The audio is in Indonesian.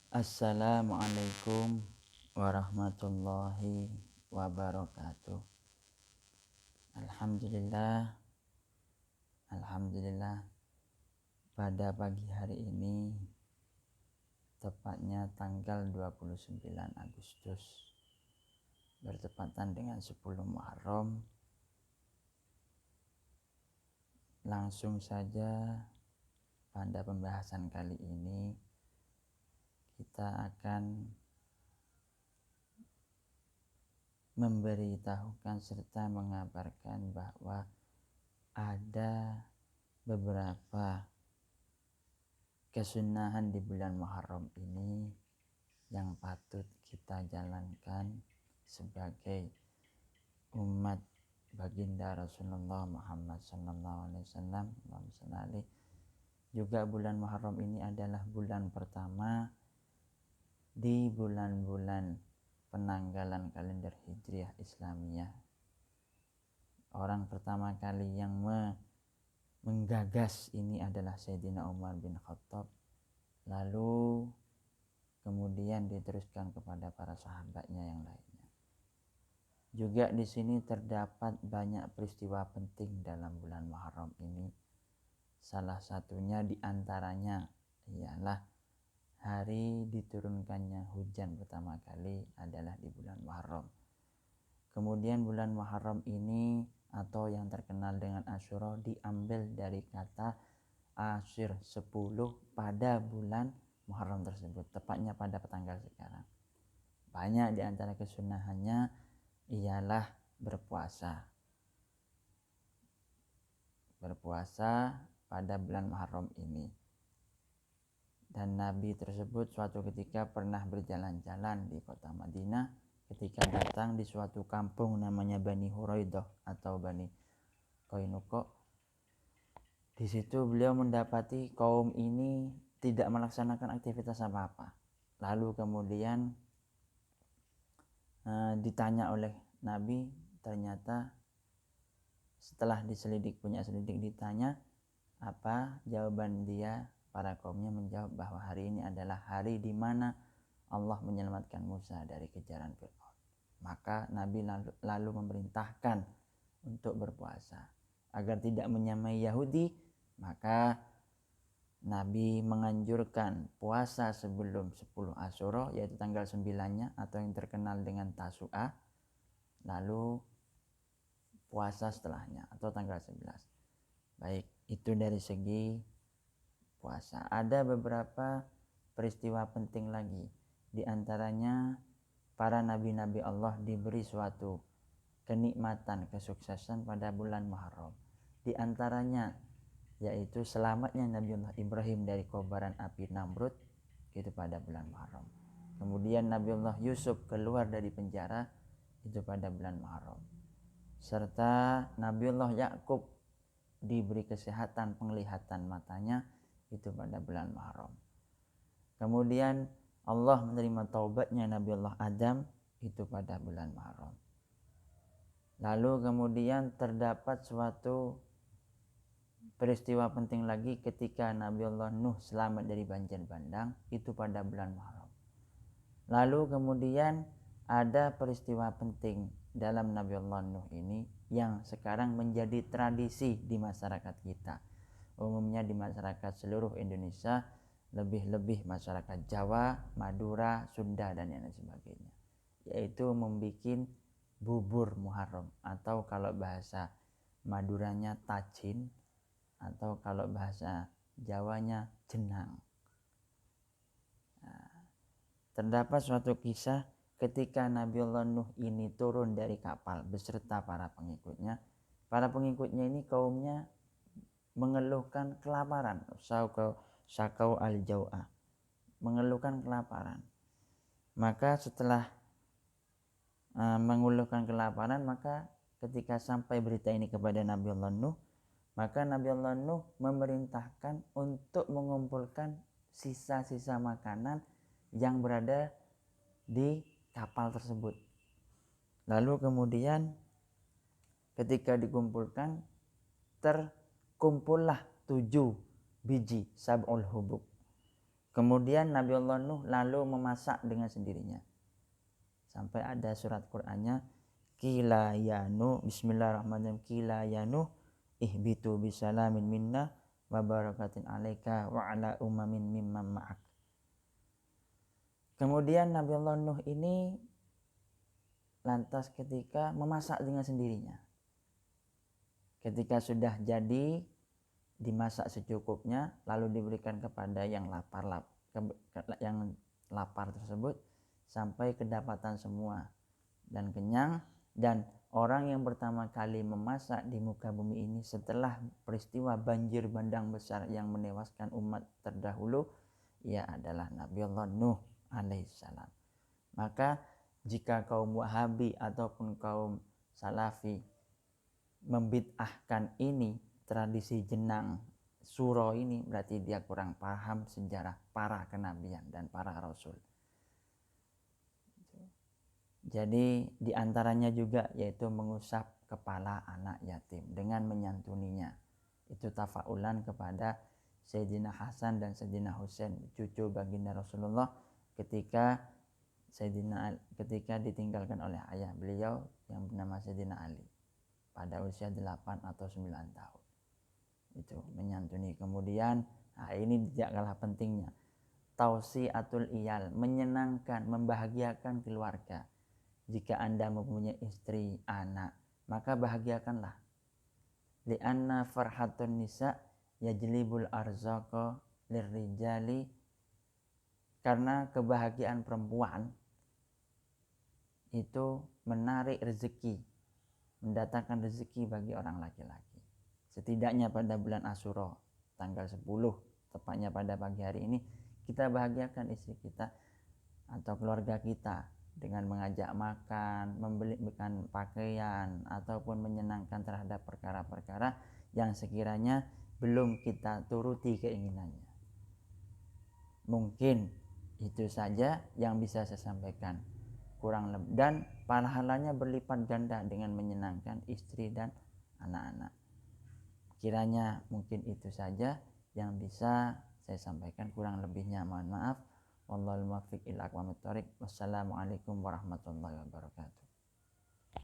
Assalamualaikum warahmatullahi wabarakatuh. Alhamdulillah, Alhamdulillah, pada pagi hari ini, tepatnya tanggal 29 Agustus, bertepatan dengan 10 Muharram. Langsung saja pada pembahasan kali ini kita akan memberitahukan serta mengabarkan bahwa ada beberapa kesunahan di bulan Muharram ini yang patut kita jalankan sebagai umat baginda Rasulullah Muhammad SAW. Juga bulan Muharram ini adalah bulan pertama di bulan-bulan penanggalan kalender Hijriah Islamiyah. Orang pertama kali yang menggagas ini adalah Sayyidina Umar bin Khattab. Lalu kemudian diteruskan kepada para sahabatnya yang lainnya. Juga di sini terdapat banyak peristiwa penting dalam bulan Muharram ini. Salah satunya di antaranya ialah hari diturunkannya hujan pertama kali adalah di bulan Muharram. Kemudian bulan Muharram ini atau yang terkenal dengan Asyura diambil dari kata Asyir 10 pada bulan Muharram tersebut, tepatnya pada tanggal sekarang. Banyak di antara kesunahannya ialah berpuasa pada bulan Muharram ini. Dan Nabi tersebut suatu ketika pernah berjalan-jalan di kota Madinah ketika datang di suatu kampung namanya Bani Huraidah atau Bani Qainuqa. Di situ beliau mendapati kaum ini tidak melaksanakan aktivitas apa-apa. Lalu kemudian ditanya oleh Nabi, ternyata setelah punya selidik ditanya apa jawaban dia, para kaumnya menjawab bahwa hari ini adalah hari di mana Allah menyelamatkan Musa dari kejaran Fir'aun. Maka Nabi lalu memerintahkan untuk berpuasa agar tidak menyamai Yahudi. Maka Nabi menganjurkan puasa sebelum 10 Asyura, yaitu tanggal 9-nya atau yang terkenal dengan Tasu'a, lalu puasa setelahnya atau tanggal 11. Baik, itu dari segi puasa. Ada beberapa peristiwa penting lagi. Di antaranya para nabi-nabi Allah diberi suatu kenikmatan, kesuksesan pada bulan Muharram. Di antaranya yaitu selamatnya Nabiullah Ibrahim dari kobaran api Namrud, itu pada bulan Muharram. Kemudian Nabiullah Yusuf keluar dari penjara, itu pada bulan Muharram. Serta Nabiullah Yakub diberi kesehatan penglihatan matanya, itu pada bulan Muharram. Kemudian Allah menerima taubatnya Nabiullah Adam, itu pada bulan Muharram. Lalu kemudian terdapat suatu peristiwa penting lagi ketika Nabiullah Nuh selamat dari banjir bandang, itu pada bulan Muharram. Lalu kemudian ada peristiwa penting dalam Nabiullah Nuh ini yang sekarang menjadi tradisi di masyarakat kita, umumnya di masyarakat seluruh Indonesia, lebih-lebih masyarakat Jawa, Madura, Sunda dan yang lain sebagainya, yaitu membuat bubur Muharram atau kalau bahasa Maduranya tacin atau kalau bahasa Jawanya jenang. Terdapat suatu kisah ketika Nabiullah Nuh ini turun dari kapal beserta para pengikutnya. Para pengikutnya ini kaumnya mengeluhkan kelaparan, sakau al-jau'ah, mengeluhkan kelaparan. Maka setelah mengeluhkan kelaparan, maka ketika sampai berita ini kepada Nabiullah Nuh, maka Nabiullah Nuh memerintahkan untuk mengumpulkan sisa-sisa makanan yang berada di kapal tersebut. Lalu kemudian ketika dikumpulkan, terkumpullah 7 biji sab'ul hubub. Kemudian Nabi Allah Nuh lalu memasak dengan sendirinya. Sampai ada surat Qur'annya, Qila ya Nuh, bismillahirrahmanirrahim, Qila ya Nuh, ihbitu bisalamin minna wa barakatin alaika wa ala umamin mimman ma'ak. Kemudian Nabi Allah Nuh ini lantas ketika memasak dengan sendirinya. Ketika sudah jadi, dimasak secukupnya, lalu diberikan kepada yang lapar tersebut sampai kedapatan semua dan kenyang. Dan orang yang pertama kali memasak di muka bumi ini setelah peristiwa banjir bandang besar yang menewaskan umat terdahulu, ia adalah Nabi Allah Nuh alaihissalam. Maka jika kaum Wahabi ataupun kaum Salafi membid'ahkan ini, tradisi jenang suro ini, berarti dia kurang paham sejarah para kenabian dan para rasul. Jadi diantaranya juga yaitu mengusap kepala anak yatim dengan menyantuninya. Itu tafaulan kepada Sayyidina Hasan dan Sayyidina Husain, cucu baginda Rasulullah, ketika ditinggalkan oleh ayah beliau yang bernama Sayyidina Ali pada usia 8 atau 9 tahun. Itu menyantuni. Kemudian ini tidak kalah pentingnya, tausiatul iyal, menyenangkan, membahagiakan keluarga. Jika Anda mempunyai istri, anak, maka bahagiakanlah. Li'anna farhatun nisa yajlibul arzaqa lirrijali. Karena kebahagiaan perempuan itu menarik rezeki, mendatangkan rezeki bagi orang laki-laki. Setidaknya pada bulan Asyura tanggal 10, tepatnya pada pagi hari ini, kita bahagiakan istri kita atau keluarga kita dengan mengajak makan, membelikan pakaian, ataupun menyenangkan terhadap perkara-perkara yang sekiranya belum kita turuti keinginannya. Mungkin itu saja yang bisa saya sampaikan, kurang lebih, dan pahalanya berlipat ganda dengan menyenangkan istri dan anak-anak. Kiranya mungkin itu saja yang bisa saya sampaikan, kurang lebihnya mohon maaf. Wallahul muwaffiq ila aqwamit thoriq. Wassalamualaikum warahmatullahi wabarakatuh.